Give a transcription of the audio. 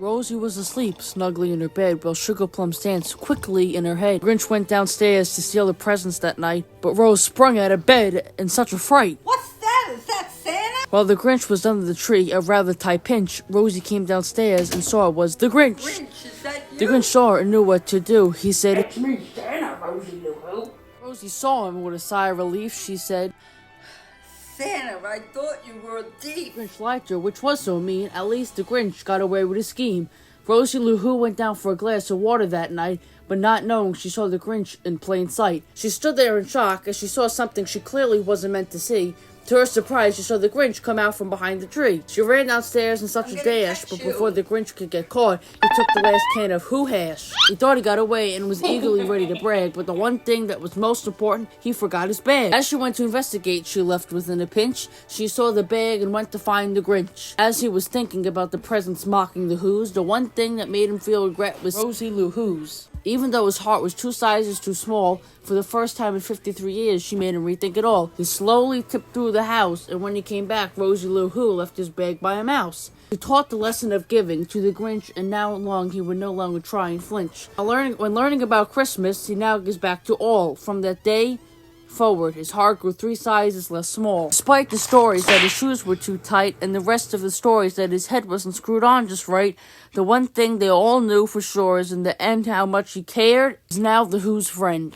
Rosie was asleep, snugly in her bed, while Sugar Plums danced quickly in her head. Grinch went downstairs to steal the presents that night, but Rose sprung out of bed in such a fright. What's that? Is that Santa? While the Grinch was under the tree, a rather tight pinch, Rosie came downstairs and saw it was the Grinch. Grinch, is that you? The Grinch saw her and knew what to do. He said, It's me, Santa, Rosie Lou. Rosie saw him with a sigh of relief. She said, Santa, I thought you were a thief. Grinch liked her, which was so mean. At least the Grinch got away with his scheme. Rosie Lou went down for a glass of water that night, but not knowing she saw the Grinch in plain sight. She stood there in shock as she saw something she clearly wasn't meant to see. To her surprise, she saw the Grinch come out from behind the tree. She ran downstairs in such a dash, but before the Grinch could get caught, he took the last can of Who Hash. He thought he got away and was eagerly ready to brag, but the one thing that was most important, he forgot his bag. As she went to investigate, she left within a pinch. She saw the bag and went to find the Grinch. As he was thinking about the presents mocking the Who's, the one thing that made him feel regret was Rosie Lou Who's. Even though his heart was 2 sizes too small, for the first time in 53 years, she made him rethink it all. He slowly tipped through the house, and when he came back, Rosie Lou left his bag by a mouse. He taught the lesson of giving to the Grinch, and now he would no longer try and flinch. When learning about Christmas, he now gives back to all. From that day forward, his heart grew 3 sizes less small. Despite the stories that his shoes were too tight, and the rest of the stories that his head wasn't screwed on just right, the one thing they all knew for sure is in the end how much he cared is now the Who's friend.